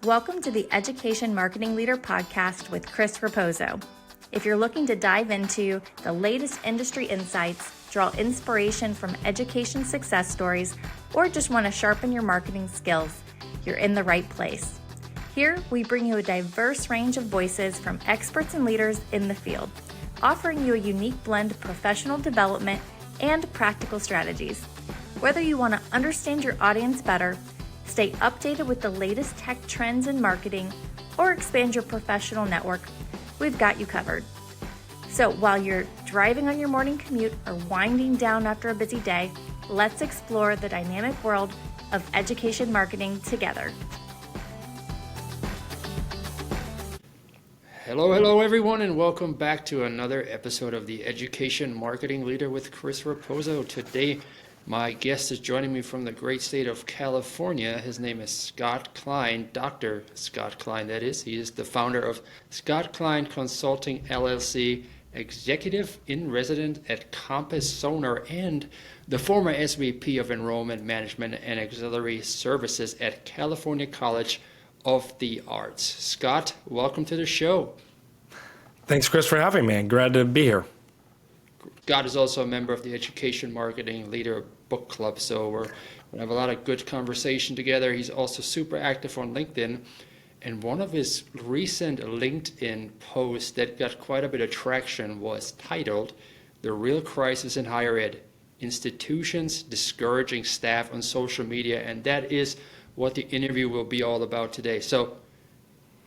Welcome to the Education Marketing Leader podcast with Chris Raposo. If you're looking to dive into the latest industry insights, draw inspiration from education success stories, or just want to sharpen your marketing skills, you're in the right place. Here, we bring you a diverse range of voices from experts and leaders in the field, offering you a unique blend of professional development and practical strategies. Whether you want to understand your audience better, stay updated with the latest tech trends in marketing, or expand your professional network, we've got you covered. So while you're driving on your morning commute or winding down after a busy day, let's explore the dynamic world of education marketing together. Hello everyone, and welcome back to another episode of the Education Marketing Leader with Chris Raposo. Today, my guest is joining me from the great state of California. His name is Scott Cline, Dr. Scott Cline, that is. He is the founder of Scott Cline Consulting, LLC, executive in resident at Campus Sonar, and the former SVP of Enrollment Management and Auxiliary Services at California College of the Arts. Scott, welcome to the show. Thanks, Chris, for having me. Glad to be here. Scott is also a member of the Education Marketing Leader Book Club, so we have a lot of good conversation together. He's also super active on LinkedIn, and one of his recent LinkedIn posts that got quite a bit of traction was titled, "The Real Crisis in Higher Ed, Institutions Discouraging Staff on Social Media," and that is what the interview will be all about today. So,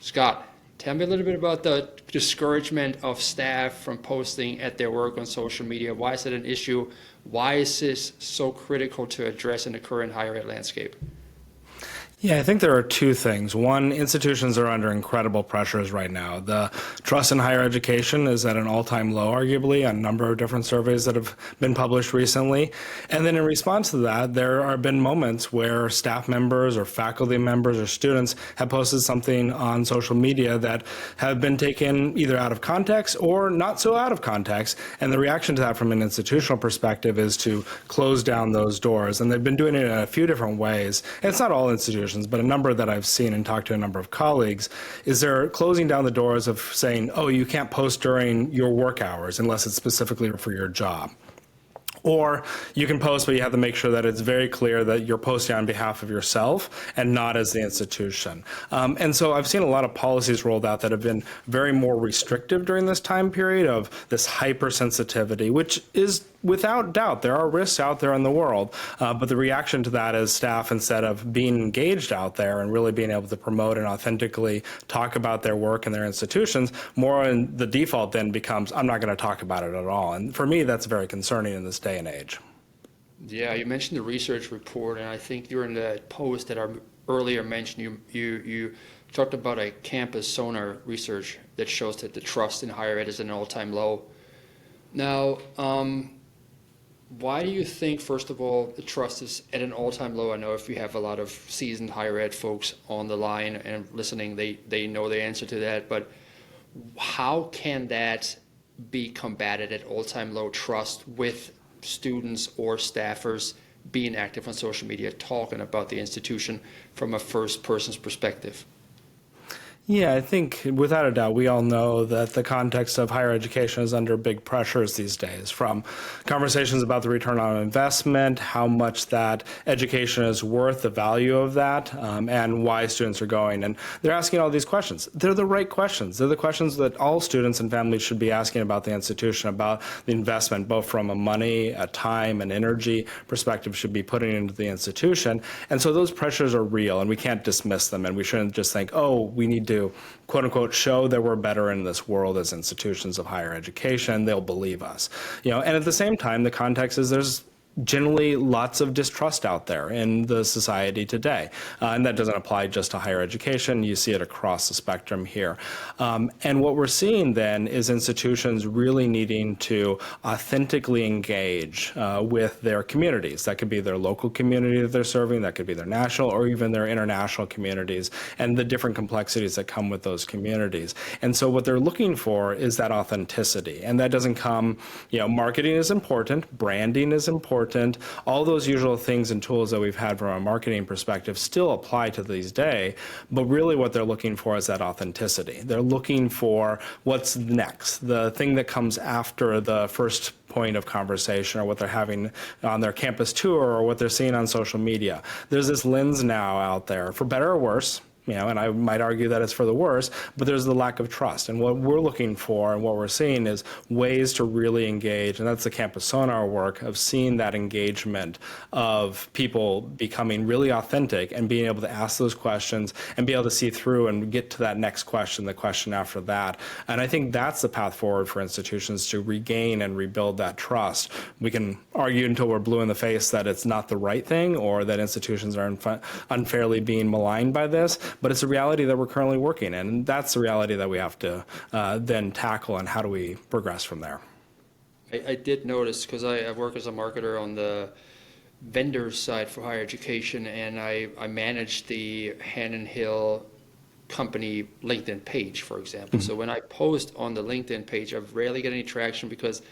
Scott, tell me a little bit about the discouragement of staff from posting at their work on social media. Why is it an issue? Why is this so critical to address in the current higher ed landscape? Yeah, I think there are two things. One, institutions are under incredible pressures right now. The trust in higher education is at an all-time low, arguably, on a number of different surveys that have been published recently. And then in response to that, there have been moments where staff members or faculty members or students have posted something on social media that have been taken either out of context or not so out of context. And the reaction to that from an institutional perspective is to close down those doors. And they've been doing it in a few different ways. And it's not all institutions, but a number that I've seen and talked to a number of colleagues, is they're closing down the doors of saying, oh, you can't post during your work hours unless it's specifically for your job. Or you can post, but you have to make sure that it's very clear that you're posting on behalf of yourself and not as the institution. And so I've seen a lot of policies rolled out that have been very more restrictive during this time period of this hypersensitivity, which is without doubt, there are risks out there in the world. But the reaction to that is staff, instead of being engaged out there and really being able to promote and authentically talk about their work and their institutions, more in the default then becomes, I'm not going to talk about it at all. And for me, that's very concerning in this day and age. Yeah, you mentioned the research report, and I think during the post that I earlier mentioned, you talked about a Campus Sonar research that shows that the trust in higher ed is at an all-time low. Now, why do you think, first of all, the trust is at an all-time low? I know if you have a lot of seasoned higher ed folks on the line and listening, they know the answer to that, but how can that be combated at all-time low trust with students or staffers being active on social media, talking about the institution from a first person's perspective? Yeah, I think without a doubt, we all know that the context of higher education is under big pressures these days, from conversations about the return on investment, how much that education is worth, the value of that, and why students are going. And they're asking all these questions. They're the right questions. They're the questions that all students and families should be asking about the institution, about the investment, both from a money, a time, and energy perspective should be putting into the institution. And so those pressures are real, and we can't dismiss them, and we shouldn't just think, oh, we need to quote unquote show that we're better in this world as institutions of higher education. They'll believe us, and at the same time, the context is there's generally lots of distrust out there in the society today. And that doesn't apply just to higher education. You see it across the spectrum here. And what we're seeing then is institutions really needing to authentically engage with their communities. That could be their local community that they're serving, that could be their national or even their international communities, and the different complexities that come with those communities. And so what they're looking for is that authenticity. And that doesn't come, marketing is important, branding is important, important. All those usual things and tools that we've had from a marketing perspective still apply to this day, but really what they're looking for is that authenticity. They're looking for what's next, the thing that comes after the first point of conversation or what they're having on their campus tour or what they're seeing on social media. There's this lens now out there, for better or worse, and I might argue that it's for the worse, but there's the lack of trust. And what we're looking for and what we're seeing is ways to really engage, and that's the Campus Sonar work of seeing that engagement of people becoming really authentic and being able to ask those questions and be able to see through and get to that next question, the question after that. And I think that's the path forward for institutions to regain and rebuild that trust. We can argue until we're blue in the face that it's not the right thing or that institutions are unfairly being maligned by this, but it's a reality that we're currently working in, and that's the reality that we have to then tackle, and how do we progress from there? I did notice, because I work as a marketer on the vendor side for higher education, and I manage the Hannon Hill company LinkedIn page, for example. So when I post on the LinkedIn page, I rarely get any traction because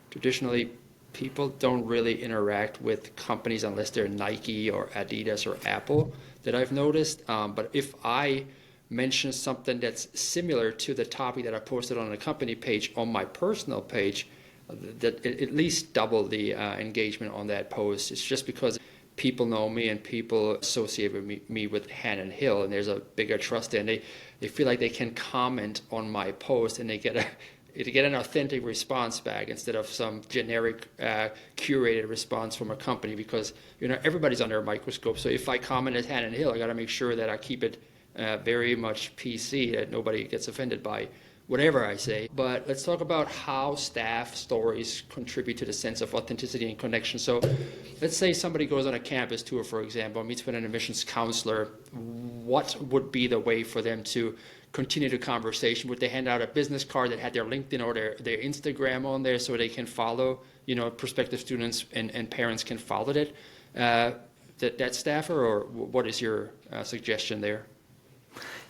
traditionally people don't really interact with companies unless they're Nike or Adidas or Apple, that I've noticed. But if I mention something that's similar to the topic that I posted on the company page on my personal page, that at least double the engagement on that post. It's just because people know me and people associate with me with Hannon Hill, and there's a bigger trust there, and they feel like they can comment on my post and they get an authentic response back instead of some generic curated response from a company, because everybody's under a microscope. So if I comment at Hannon Hill, I got to make sure that I keep it very much PC, that nobody gets offended by whatever I say. But let's talk about how staff stories contribute to the sense of authenticity and connection. So let's say somebody goes on a campus tour, for example, meets with an admissions counselor. What would be the way for them to continue the conversation? Would they hand out a business card that had their LinkedIn or their Instagram on there so they can follow, prospective students and parents can follow that staffer, or what is your suggestion there?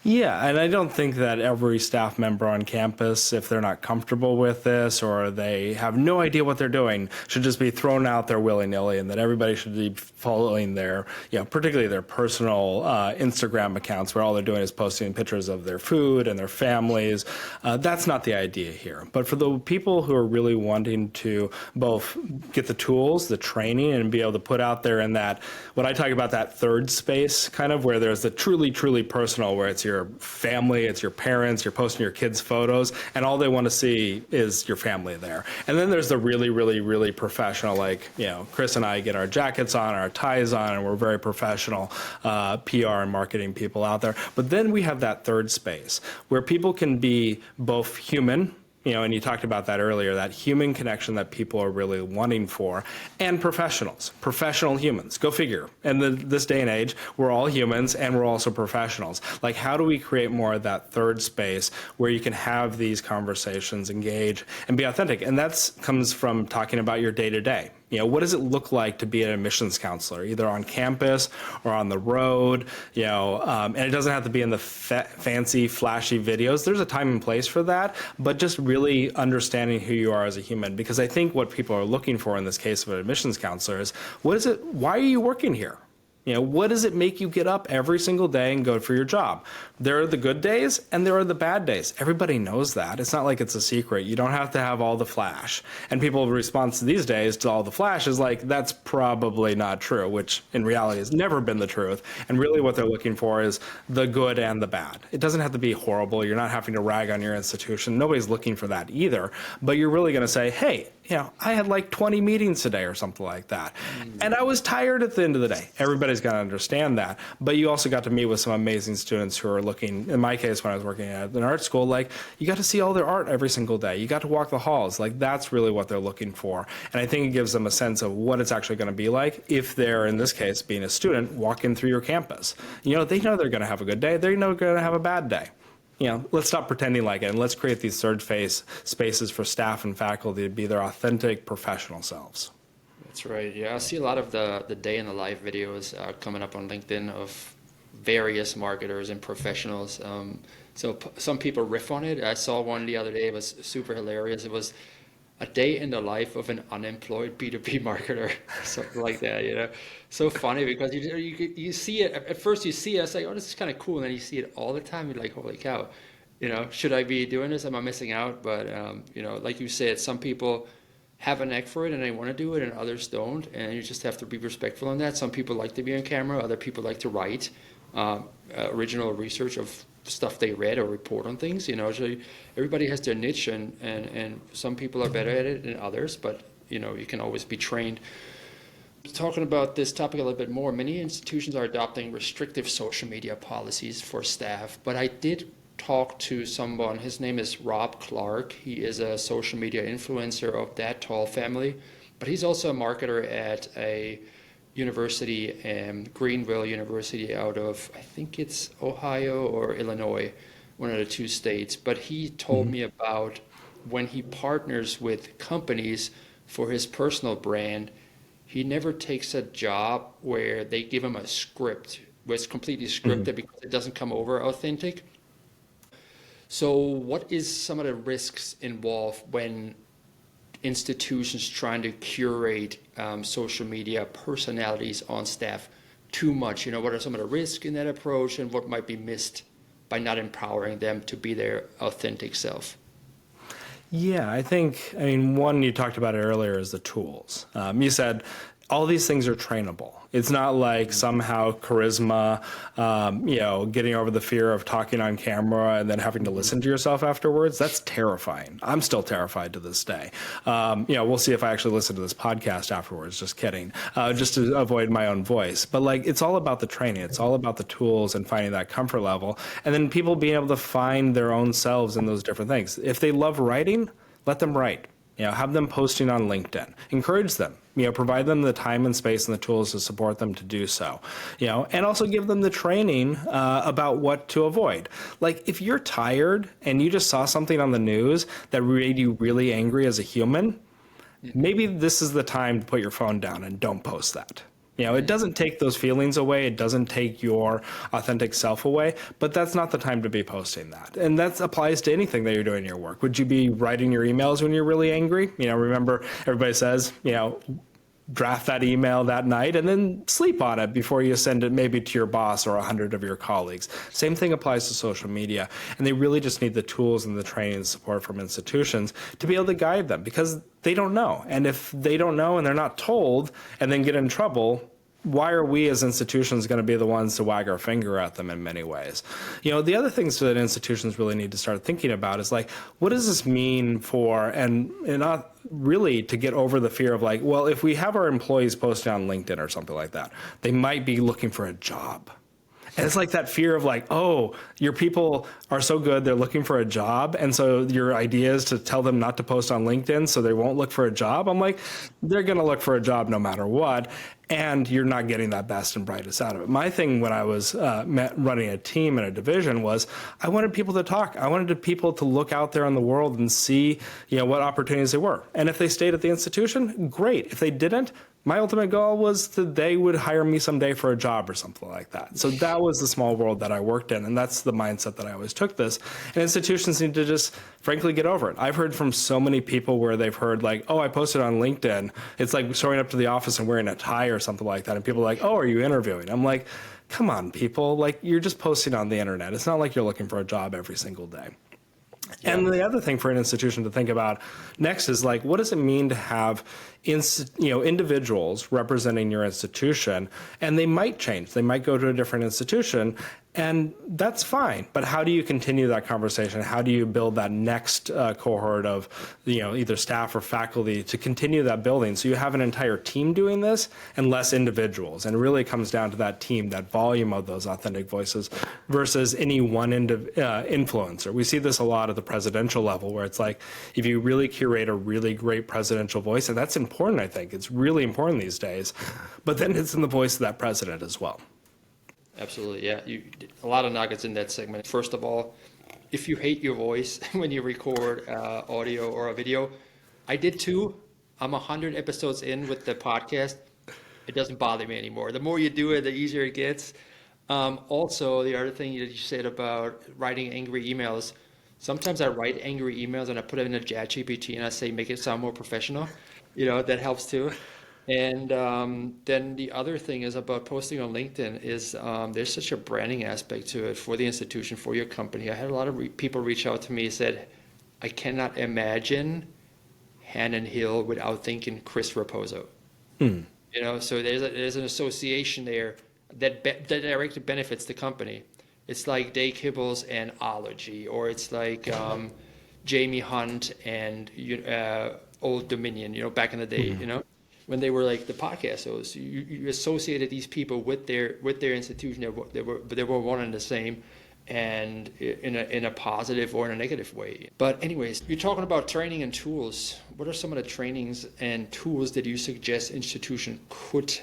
Yeah, and I don't think that every staff member on campus, if they're not comfortable with this or they have no idea what they're doing, should just be thrown out there willy-nilly, and that everybody should be following their, particularly their personal Instagram accounts where all they're doing is posting pictures of their food and their families. That's not the idea here. But for the people who are really wanting to both get the tools, the training, and be able to put out there in that, what I talk about, that third space, kind of where there's the truly, truly personal, where it's your family, it's your parents, you're posting your kids' photos, and all they want to see is your family there. And then there's the really, really, really professional, like, Chris and I get our jackets on, our ties on, and we're very professional PR and marketing people out there. But then we have that third space where people can be both human, and you talked about that earlier, that human connection that people are really wanting for, and professional humans. Go figure. And this day and age, we're all humans and we're also professionals. Like, how do we create more of that third space where you can have these conversations, engage, and be authentic? And that comes from talking about your day-to-day. What does it look like to be an admissions counselor, either on campus or on the road? And it doesn't have to be in the fancy, flashy videos. There's a time and place for that, but just really understanding who you are as a human. Because I think what people are looking for in this case of an admissions counselor is, why are you working here? What does it make you get up every single day and go for your job? There are the good days and there are the bad days. Everybody knows that. It's not like it's a secret. You don't have to have all the flash. And people's response these days to all the flash is like, that's probably not true, which in reality has never been the truth. And really what they're looking for is the good and the bad. It doesn't have to be horrible. You're not having to rag on your institution. Nobody's looking for that either. But you're really going to say, hey, I had like 20 meetings today or something like that. And I was tired at the end of the day. Everybody's got to understand that. But you also got to meet with some amazing students who are looking, in my case, when I was working at an art school, like, you got to see all their art every single day. You got to walk the halls. Like, that's really what they're looking for. And I think it gives them a sense of what it's actually going to be like if they're, in this case, being a student, walking through your campus. They know they're going to have a good day. They know they're going to have a bad day. Let's stop pretending like it, and let's create these third phase spaces for staff and faculty to be their authentic professional selves. That's right. Yeah, I see a lot of the day in the life videos coming up on LinkedIn of various marketers and professionals. So some people riff on it. I saw one the other day. It was super hilarious. It was a day in the life of an unemployed B2B marketer, something like that, you know. So funny because you see it at first, you see it, it's like, oh, this is kind of cool, and then you see it all the time. You're like, holy cow, you know, should I be doing this? Am I missing out? But you know, like you said, some people have a knack for it and they want to do it, and others don't, and you just have to be respectful in that. Some people like to be on camera, other people like to write original research of stuff they read or report on things, you know. So everybody has their niche, and some people are better at it than others, but you know, you can always be trained. Talking about this topic a little bit more, many institutions are adopting restrictive social media policies for staff, but I did talk to someone, his name is Rob Clark. He is a social media influencer of that tall family, but he's also a marketer at a university, Greenville University, out of, I think it's Ohio or Illinois, one of the two states. But he told me about when he partners with companies for his personal brand, he never takes a job where they give him a script, where it's completely scripted because it doesn't come over authentic. So what is some of the risks involved when institutions trying to curate social media personalities on staff too much? You know, what are some of the risks in that approach, and what might be missed by not empowering them to be their authentic self? Yeah, I mean, one, you talked about it earlier, is the tools. You said all these things are trainable. It's not like somehow charisma, you know, getting over the fear of talking on camera and then having to listen to yourself afterwards. That's terrifying. I'm still terrified to this day. You know, we'll see if I actually listen to this podcast afterwards. Just kidding. Just to avoid my own voice. But like, it's all about the training. It's all about the tools and finding that comfort level. And then people being able to find their own selves in those different things. If they love writing, let them write. You know, have them posting on LinkedIn. Encourage them. You know, provide them the time and space and the tools to support them to do so. You know, and also give them the training about what to avoid. Like, if you're tired and you just saw something on the news that made you really angry as a human, maybe this is the time to put your phone down and don't post that. You know, it doesn't take those feelings away. It doesn't take your authentic self away, but that's not the time to be posting that. And that applies to anything that you're doing in your work. Would you be writing your emails when you're really angry? You know, remember, everybody says, you know, draft that email that night and then sleep on it before you send it maybe to your boss or 100 of your colleagues. Same thing applies to social media. And they really just need the tools and the training and support from institutions to be able to guide them, because they don't know. And if they don't know and they're not told and then get in trouble, why are we as institutions going to be the ones to wag our finger at them in many ways? You know, the other things that institutions really need to start thinking about is like, what does this mean for, and not really to get over the fear of like, well, if we have our employees posting on LinkedIn or something like that, they might be looking for a job. And it's like that fear of like, oh, your people are so good, they're looking for a job. And so your idea is to tell them not to post on LinkedIn so they won't look for a job. I'm like, they're going to look for a job no matter what. And you're not getting that best and brightest out of it. My thing when I was running a team in a division was I wanted people to talk. I wanted people to look out there in the world and see, you know, what opportunities there were. And if they stayed at the institution, great. If they didn't, my ultimate goal was that they would hire me someday for a job or something like that. So that was the small world that I worked in, and that's the mindset that I always took this. And institutions need to just, frankly, get over it. I've heard from so many people where they've heard like, oh, I posted on LinkedIn. It's like showing up to the office and wearing a tie or something like that. And people are like, oh, are you interviewing? I'm like, come on, people. Like, you're just posting on the internet. It's not like you're looking for a job every single day. Yeah. And the other thing for an institution to think about next is like, what does it mean to have individuals representing your institution? And they might change. They might go to a different institution, and that's fine. But how do you continue that conversation? How do you build that next cohort of, you know, either staff or faculty to continue that building? So you have an entire team doing this and less individuals. And it really comes down to that team, that volume of those authentic voices versus any one influencer. We see this a lot at the presidential level, where it's like, if you really curate a really great presidential voice, and that's important, I think. It's really important these days. But then it's in the voice of that president as well. Absolutely, yeah. A lot of nuggets in that segment. First of all, if you hate your voice when you record audio or a video, I did too. I'm 100 episodes in with the podcast. It doesn't bother me anymore. The more you do it, the easier it gets. Also, the other thing that you said about writing angry emails, Sometimes I write angry emails and I put them in a chat GPT and I say, make it sound more professional. That helps too. And then the other thing is about posting on LinkedIn is there's such a branding aspect to it for the institution, for your company. I had a lot of people reach out to me and said, I cannot imagine Hannon Hill without thinking Chris Raposo. So there's an association there that directly benefits the company. It's like Dave Kibbles and Ology, or it's like Jamie Hunt and Old Dominion, back in the day, when they were like the podcast hosts. You associated these people with their institution. They were one and the same, and in a positive or in a negative way. But anyways, you're talking about training and tools. What are some of the trainings and tools that you suggest institution could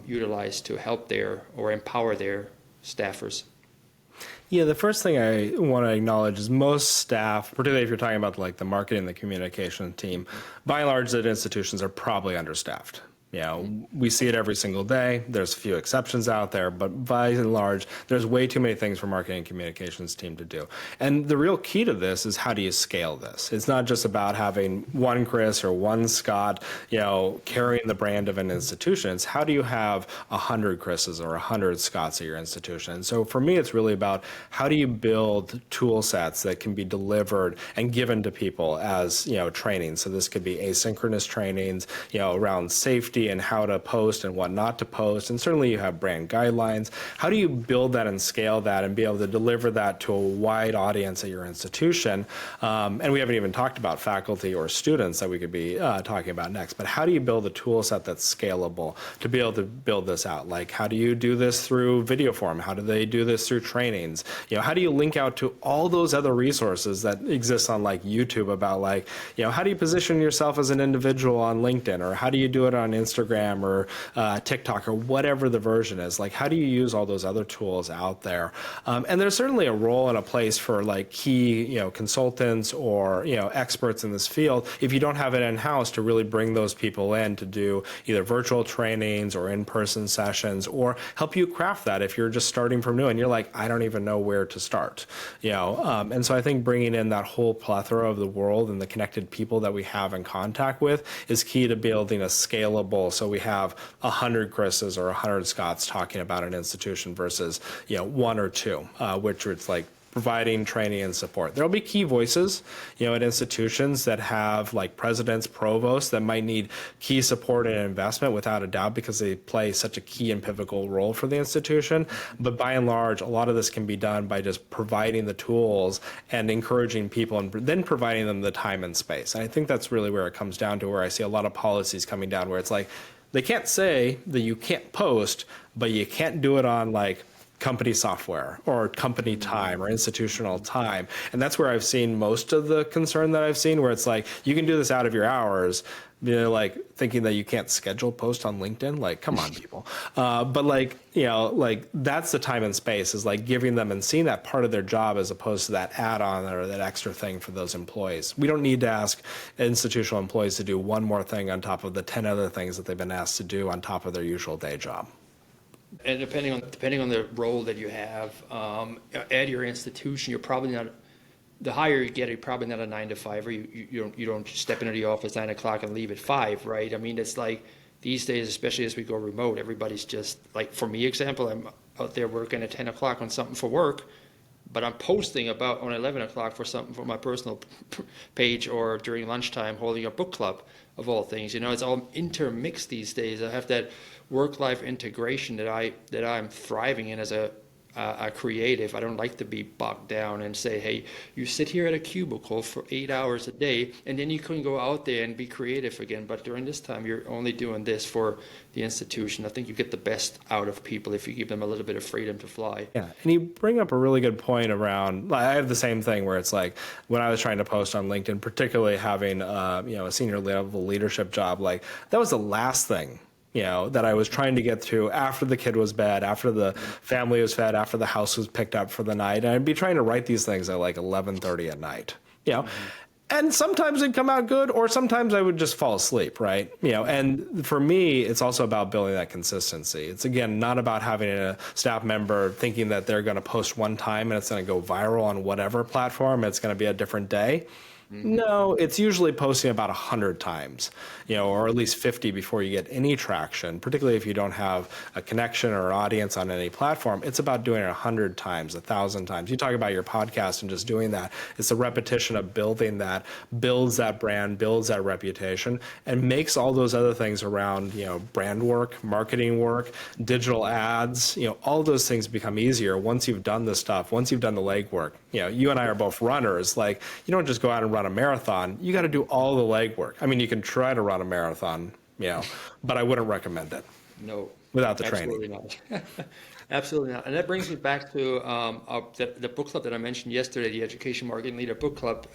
utilize to help or empower their staffers? Yeah, the first thing I want to acknowledge is most staff, particularly if you're talking about like the marketing, the communication team, by and large, that institutions are probably understaffed. We see it every single day. There's a few exceptions out there, but by and large, there's way too many things for marketing and communications team to do. And the real key to this is, how do you scale this? It's not just about having one Chris or one Scott, carrying the brand of an institution. It's how do you have 100 Chris's or 100 Scotts at your institution? And so for me, it's really about how do you build tool sets that can be delivered and given to people as, training. So this could be asynchronous trainings, around safety and how to post and what not to post. And certainly you have brand guidelines. How do you build that and scale that and be able to deliver that to a wide audience at your institution? And we haven't even talked about faculty or students that we could be talking about next. But how do you build a tool set that's scalable to be able to build this out? Like, how do you do this through video form? How do they do this through trainings? How do you link out to all those other resources that exist on like YouTube about like, how do you position yourself as an individual on LinkedIn, or how do you do it on Instagram or TikTok or whatever the version is? Like, how do you use all those other tools out there? And there's certainly a role and a place for like key, consultants or, experts in this field, if you don't have it in-house, to really bring those people in to do either virtual trainings or in-person sessions, or help you craft that if you're just starting from new and you're like, I don't even know where to start. And so I think bringing in that whole plethora of the world and the connected people that we have in contact with is key to building a scalable. So we have 100 Chris's or 100 Scotts talking about an institution versus, one or two, which it's like providing training and support. There'll be key voices, at institutions that have like presidents, provosts that might need key support and investment without a doubt, because they play such a key and pivotal role for the institution. But by and large, a lot of this can be done by just providing the tools and encouraging people and then providing them the time and space. And I think that's really where it comes down to, where I see a lot of policies coming down where it's like, they can't say that you can't post, but you can't do it on like company software or company time or institutional time. And that's where I've seen most of the concern that I've seen, where it's like, you can do this out of your hours, like thinking that you can't schedule post on LinkedIn. Like, come on, people. But like, like that's the time and space, is like giving them and seeing that part of their job as opposed to that add-on or that extra thing for those employees. We don't need to ask institutional employees to do one more thing on top of the 10 other things that they've been asked to do on top of their usual day job. And depending on the role that you have at your institution, you're probably not, the higher you get, you're probably not a 9 to 5, or you don't step into the office 9 o'clock and leave at 5, right? I mean, it's like these days, especially as we go remote, everybody's just like, for me, example, I'm out there working at 10 o'clock on something for work, but I'm posting about on 11 o'clock for something for my personal page, or during lunchtime holding a book club, of all things. It's all intermixed these days. I have that work-life integration that I'm thriving in as a creative. I don't like to be bogged down and say, hey, you sit here at a cubicle for 8 hours a day, and then you can go out there and be creative again. But during this time, you're only doing this for the institution. I think you get the best out of people if you give them a little bit of freedom to fly. Yeah, and you bring up a really good point around, I have the same thing where it's like, when I was trying to post on LinkedIn, particularly having, a senior level leadership job, like that was the last thing that I was trying to get through after the kid was bed, after the family was fed, after the house was picked up for the night. And I'd be trying to write these things at like 11:30 at night, And sometimes it'd come out good, or sometimes I would just fall asleep, right? And for me, it's also about building that consistency. It's, again, not about having a staff member thinking that they're going to post one time and it's going to go viral on whatever platform. It's going to be a different day. No, it's usually posting about 100 times, or at least 50 before you get any traction, particularly if you don't have a connection or audience on any platform. It's about doing it 100 times, 1,000 times. You talk about your podcast and just doing that. It's a repetition of building that, builds that brand, builds that reputation, and makes all those other things around, brand work, marketing work, digital ads, all those things become easier once you've done this stuff, once you've done the legwork. You and I are both runners. Like, you don't just go out and run a marathon. You got to do all the legwork. I mean, you can try to run a marathon, but I wouldn't recommend it. No, without the absolutely training. Not. Absolutely not. And that brings me back to the book club that I mentioned yesterday, the Education Marketing Leader Book Club.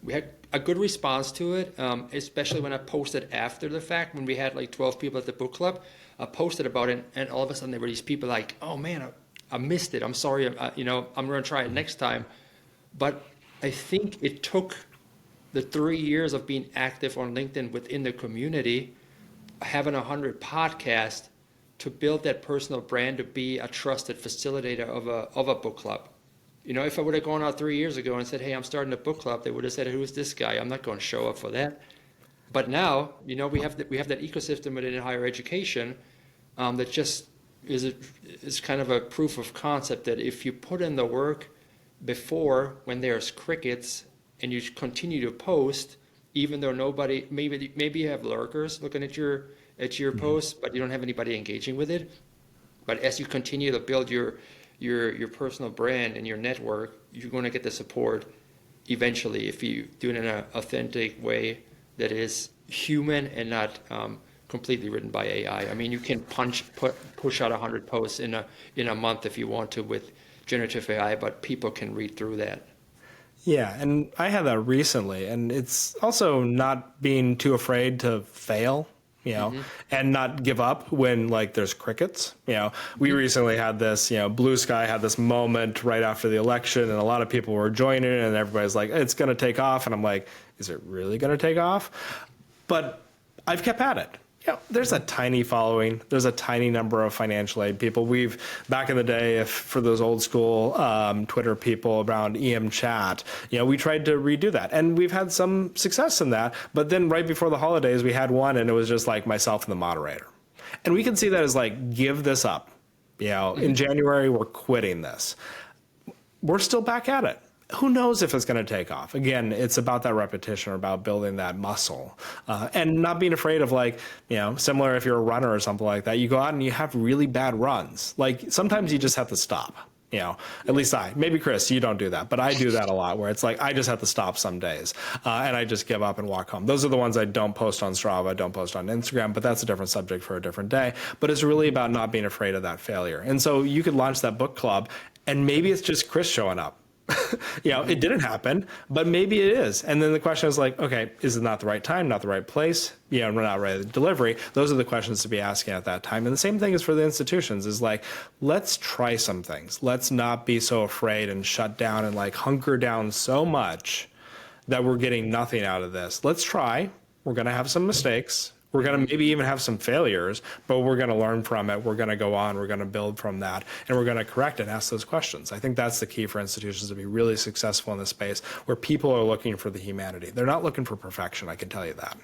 We had a good response to it, especially when I posted after the fact, when we had like 12 people at the book club. I posted about it, and all of a sudden there were these people like, oh man, I missed it. I'm sorry. I'm going to try it next time. But I think it took the 3 years of being active on LinkedIn within the community, having 100 podcasts, to build that personal brand, to be a trusted facilitator of a book club. If I would have gone out 3 years ago and said, hey, I'm starting a book club, they would have said, who's this guy? I'm not going to show up for that. But now, we have that ecosystem within higher education that just is kind of a proof of concept that if you put in the work before, when there's crickets, and you continue to post, even though nobody, maybe you have lurkers looking at your posts, but you don't have anybody engaging with it. But as you continue to build your personal brand and your network, you're going to get the support eventually if you do it in an authentic way that is human and not completely written by AI. I mean, you can push out 100 posts in a month if you want to with generative AI, but people can read through that. Yeah, and I had that recently, and it's also not being too afraid to fail, and not give up when there's crickets. We recently had this, Blue Sky had this moment right after the election, and a lot of people were joining, and everybody's like, it's going to take off, and I'm like, is it really going to take off? But I've kept at it. There's a tiny following. There's a tiny number of financial aid people. Back in the day, for those old school Twitter people around EM chat, we tried to redo that. And we've had some success in that. But then right before the holidays, we had one, and it was just like myself and the moderator. And we can see that as give this up. In January, we're quitting this. We're still back at it. Who knows if it's going to take off? Again, it's about that repetition, or about building that muscle, and not being afraid of similar if you're a runner or something like that. You go out and you have really bad runs. Sometimes you just have to stop. At least maybe Chris, you don't do that, but I do that a lot, where it's I just have to stop some days, and I just give up and walk home. Those are the ones I don't post on Strava, don't post on Instagram, but that's a different subject for a different day. But it's really about not being afraid of that failure. And so you could launch that book club, and maybe it's just Chris showing up. It didn't happen, but maybe it is. And then the question is okay, is it not the right time, not the right place? We're not ready to delivery. Those are the questions to be asking at that time. And the same thing is for the institutions, is let's try some things. Let's not be so afraid and shut down and hunker down so much that we're getting nothing out of this. Let's try. We're going to have some mistakes. We're going to maybe even have some failures, but we're going to learn from it. We're going to go on. We're going to build from that, and we're going to correct and ask those questions. I think that's the key for institutions to be really successful in this space, where people are looking for the humanity. They're not looking for perfection, I can tell you that.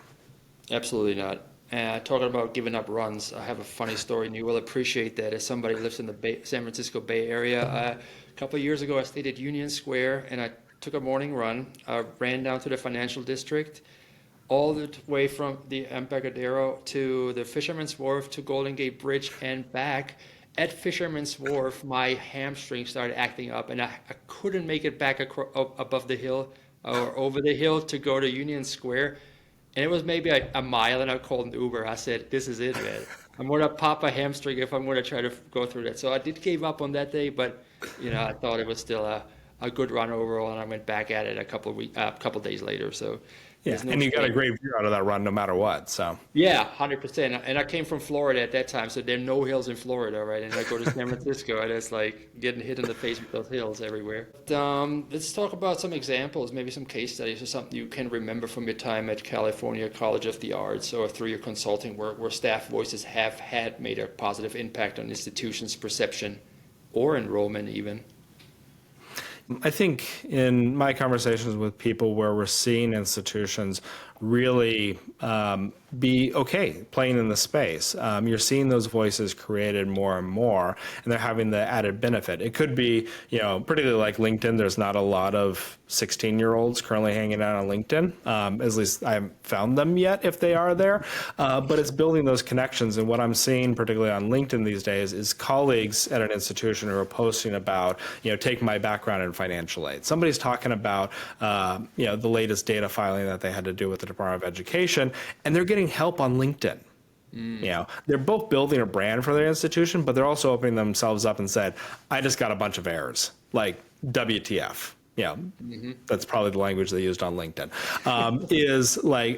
Absolutely not. Talking about giving up runs, I have a funny story, and you will appreciate that as somebody who lives in the San Francisco Bay Area. A couple of years ago, I stayed at Union Square, and I took a morning run. I ran down to the financial district, all the way from the Embarcadero to the Fisherman's Wharf to Golden Gate Bridge and back. At Fisherman's Wharf, my hamstring started acting up, and I couldn't make it back above the hill or over the hill to go to Union Square. And it was maybe a mile, and I called an Uber. I said, this is it, man. I'm going to pop a hamstring if I'm going to try to go through that. So I did give up on that day, but I thought it was still a a good run overall, and I went back at it a couple days later. So Yeah, and you got a great view out of that run no matter what. So yeah, 100%. And I came from Florida at that time, so there are no hills in Florida, right? And I go to San Francisco, and it's like getting hit in the face with those hills everywhere. But, let's talk about some examples, maybe some case studies or something you can remember from your time at California College of the Arts or through your consulting work where staff voices have had made a positive impact on institutions' perception or enrollment even. I think in my conversations with people where we're seeing institutions really be okay playing in the space. You're seeing those voices created more and more, and they're having the added benefit. It could be, particularly like LinkedIn, there's not a lot of 16-year-olds currently hanging out on LinkedIn. At least I haven't found them yet if they are there. But it's building those connections. And what I'm seeing, particularly on LinkedIn these days, is colleagues at an institution who are posting about, take my background in financial aid. Somebody's talking about, the latest data filing that they had to do with the Department of Education, and they're getting help on LinkedIn. They're both building a brand for their institution, but they're also opening themselves up and said, I just got a bunch of errors, like WTF. That's probably the language they used on LinkedIn,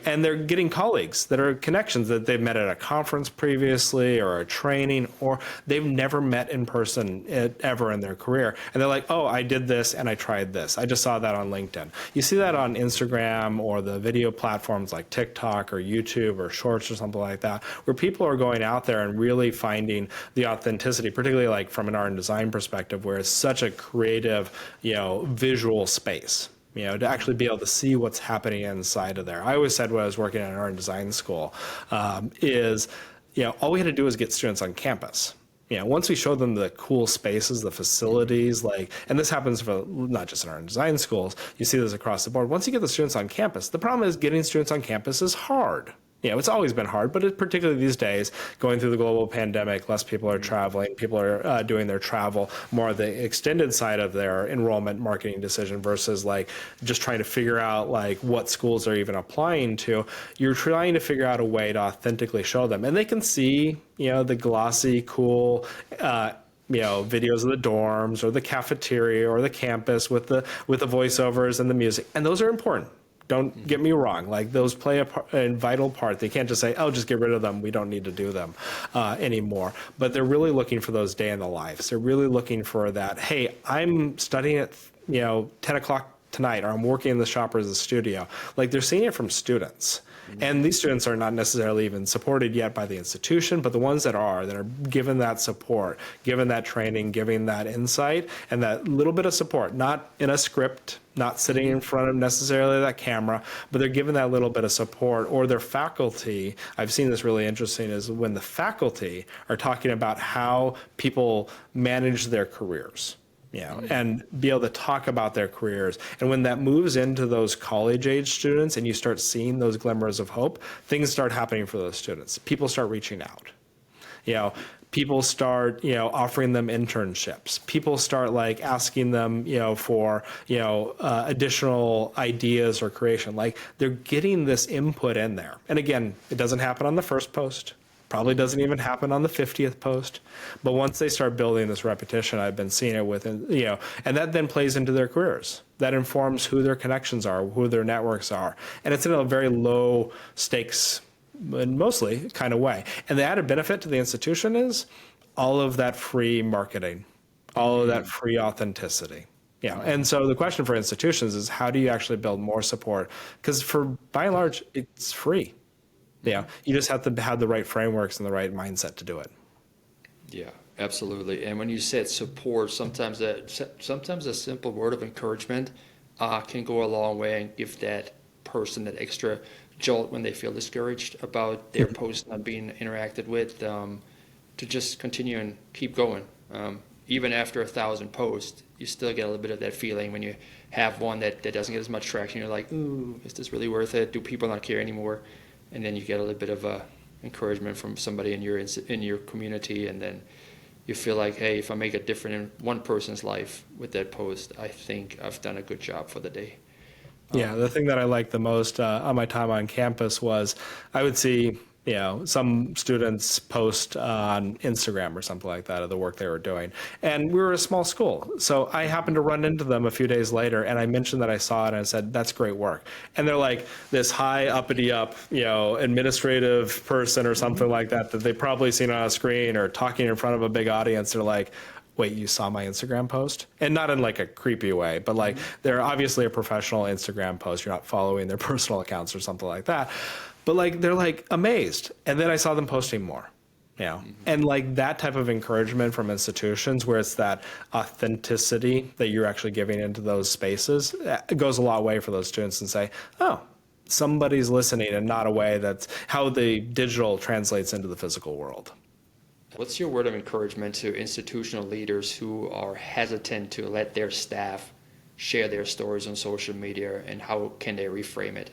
and they're getting colleagues that are connections that they've met at a conference previously or a training, or they've never met in person ever in their career. And they're like, oh, I did this and I tried this. I just saw that on LinkedIn. You see that on Instagram or the video platforms like TikTok or YouTube or Shorts or something like that, where people are going out there and really finding the authenticity, particularly like from an art and design perspective, where it's such a creative, visual space, to actually be able to see what's happening inside of there. I always said when I was working at an art and design school all we had to do was get students on campus. Once we show them the cool spaces, the facilities, and this happens for not just in art and design schools, you see this across the board. Once you get the students on campus, the problem is getting students on campus is hard. It's always been hard, but particularly these days, going through the global pandemic, less people are traveling. People are doing their travel more the extended side of their enrollment marketing decision versus just trying to figure out what schools are even applying to. You're trying to figure out a way to authentically show them, and they can see the glossy, cool. Videos of the dorms or the cafeteria or the campus with the voiceovers and the music, and those are important. Don't get me wrong, those play a vital part. They can't just say, oh, just get rid of them. We don't need to do them anymore. But they're really looking for those day in the lives. They're really looking for that, hey, I'm studying at 10 o'clock tonight, or I'm working in the shop or the studio. They're seeing it from students. And these students are not necessarily even supported yet by the institution, but the ones that are given that support, given that training, giving that insight, and that little bit of support, not in a script, not sitting in front of necessarily that camera, but they're given that little bit of support, or their faculty. I've seen this really interesting is when the faculty are talking about how people manage their careers. And be able to talk about their careers. And when that moves into those college-age students and you start seeing those glimmers of hope, things start happening for those students. People start reaching out. People start, offering them internships. People start asking them, for, additional ideas or creation. They're getting this input in there. And again, it doesn't happen on the first post. Probably doesn't even happen on the 50th post. But once they start building this repetition, I've been seeing it with, and that then plays into their careers. That informs who their connections are, who their networks are. And it's in a very low stakes, and mostly kind of way. And the added benefit to the institution is all of that free marketing, all of that free authenticity. And so the question for institutions is how do you actually build more support? Because by and large, it's free. You just have to have the right frameworks and the right mindset to do it. Yeah, absolutely. And when you said support, sometimes a simple word of encouragement can go a long way and give that person that extra jolt when they feel discouraged about their post not being interacted with, to just continue and keep going. Even after 1,000 posts, you still get a little bit of that feeling when you have one that doesn't get as much traction. You're like, ooh, is this really worth it? Do people not care anymore? And then you get a little bit of encouragement from somebody in your community, and then you feel like, hey, if I make a difference in one person's life with that post, I think I've done a good job for the day. The thing that I liked the most on my time on campus was I would see some students post on Instagram or something like that of the work they were doing. And we were a small school. So I happened to run into them a few days later, and I mentioned that I saw it, and I said, that's great work. And they're like this high uppity up, administrative person or something like that they've probably seen on a screen or talking in front of a big audience. They're like, wait, you saw my Instagram post? And not in like a creepy way, but like they're obviously a professional Instagram post. You're not following their personal accounts or something like that. But like, they're like amazed. And then I saw them posting more, and like that type of encouragement from institutions where it's that authenticity that you're actually giving into those spaces, it goes a long way for those students and say, oh, somebody's listening, and not a way that's how the digital translates into the physical world. What's your word of encouragement to institutional leaders who are hesitant to let their staff share their stories on social media, and how can they reframe it?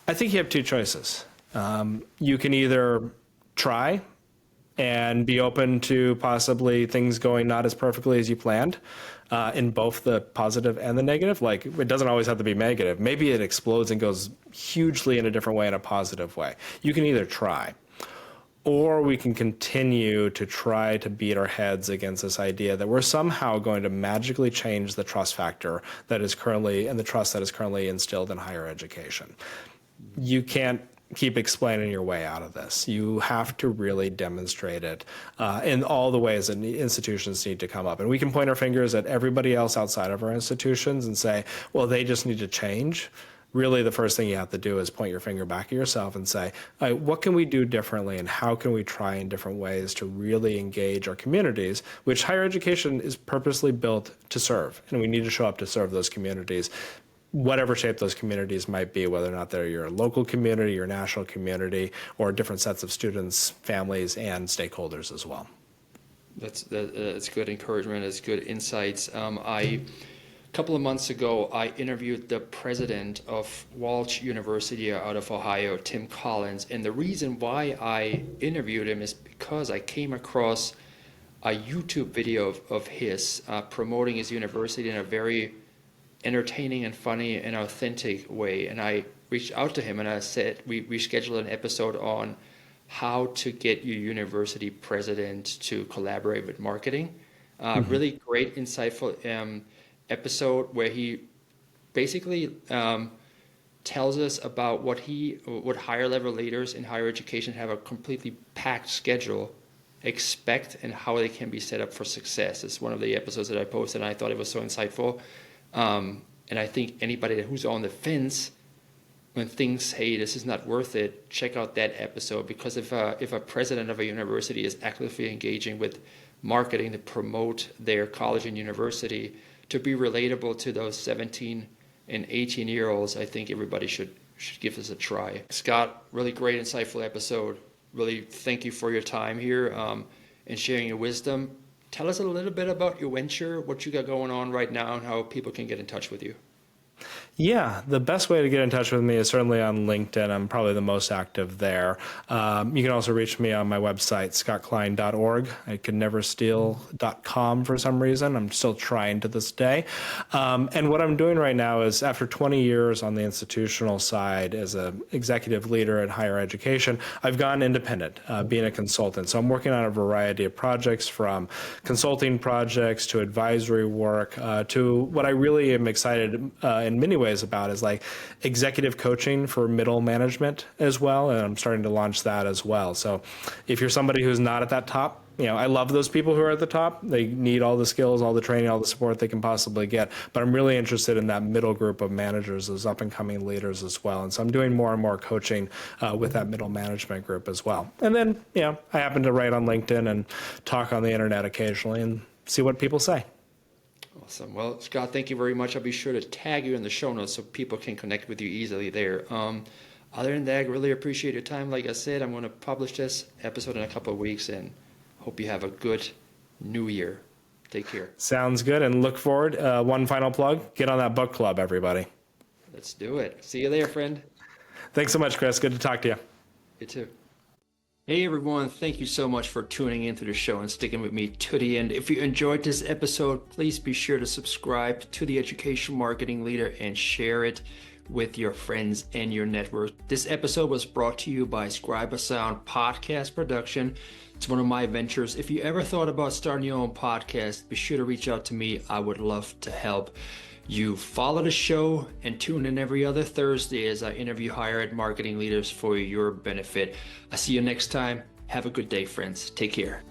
I think you have two choices. You can either try and be open to possibly things going not as perfectly as you planned, in both the positive and the negative. Like, it doesn't always have to be negative. Maybe it explodes and goes hugely in a different way, in a positive way. You can either try, or we can continue to try to beat our heads against this idea that we're somehow going to magically change the trust factor that is currently, and the trust that is currently instilled in higher education. You can't keep explaining your way out of this. You have to really demonstrate it in all the ways that institutions need to come up. And we can point our fingers at everybody else outside of our institutions and say, well, they just need to change. Really, the first thing you have to do is point your finger back at yourself and say, all right, what can we do differently, and how can we try in different ways to really engage our communities, which higher education is purposely built to serve. And we need to show up to serve those communities, whatever shape those communities might be, whether or not they're your local community, your national community, or different sets of students, families, and stakeholders as well. That's good encouragement. That's good insights. A couple of months ago, I interviewed the president of Walsh University out of Ohio, Tim Collins, and the reason why I interviewed him is because I came across a YouTube video of his promoting his university in a very entertaining and funny and authentic way. And I reached out to him and I said, we scheduled an episode on how to get your university president to collaborate with marketing. Really great, insightful episode where he basically tells us about what higher level leaders in higher education have a completely packed schedule expect, and how they can be set up for success. It's one of the episodes that I posted, and I thought it was so insightful. And I think anybody who's on the fence when thinks, hey, this is not worth it, check out that episode. Because if a president of a university is actively engaging with marketing to promote their college and university to be relatable to those 17 and 18-year-olds, I think everybody should give this a try. Scott, really great, insightful episode. Really thank you for your time here and sharing your wisdom. Tell us a little bit about your venture, what you got going on right now, and how people can get in touch with you. Yeah, the best way to get in touch with me is certainly on LinkedIn. I'm probably the most active there. You can also reach me on my website, scottcline.org. I could never steal.com for some reason. I'm still trying to this day. And what I'm doing right now is, after 20 years on the institutional side as an executive leader at higher education, I've gone independent, being a consultant. So I'm working on a variety of projects, from consulting projects to advisory work to what I really am excited in many ways about is like executive coaching for middle management as well. And I'm starting to launch that as well. So if you're somebody who's not at that top, I love those people who are at the top. They need all the skills, all the training, all the support they can possibly get. But I'm really interested in that middle group of managers, those up and coming leaders as well. And so I'm doing more and more coaching with that middle management group as well. And then, I happen to write on LinkedIn and talk on the internet occasionally and see what people say. Awesome. Well, Scott, thank you very much. I'll be sure to tag you in the show notes so people can connect with you easily there. Other than that, I really appreciate your time. Like I said, I'm going to publish this episode in a couple of weeks, and hope you have a good new year. Take care. Sounds good, and look forward. One final plug, get on that book club, everybody. Let's do it. See you there, friend. Thanks so much, Chris. Good to talk to you. You too. Hey everyone, thank you so much for tuning into the show and sticking with me to the end. If you enjoyed this episode, please be sure to subscribe to the Education Marketing Leader and share it. with your friends and your network. This episode was brought to you by Scribe a Sound Podcast Production. It's one of my ventures. If you ever thought about starting your own podcast, be sure to reach out to me. I would love to help you. Follow the show and tune in every other Thursday as I interview higher ed marketing leaders for your benefit. I'll see you next time. Have a good day, friends. Take care.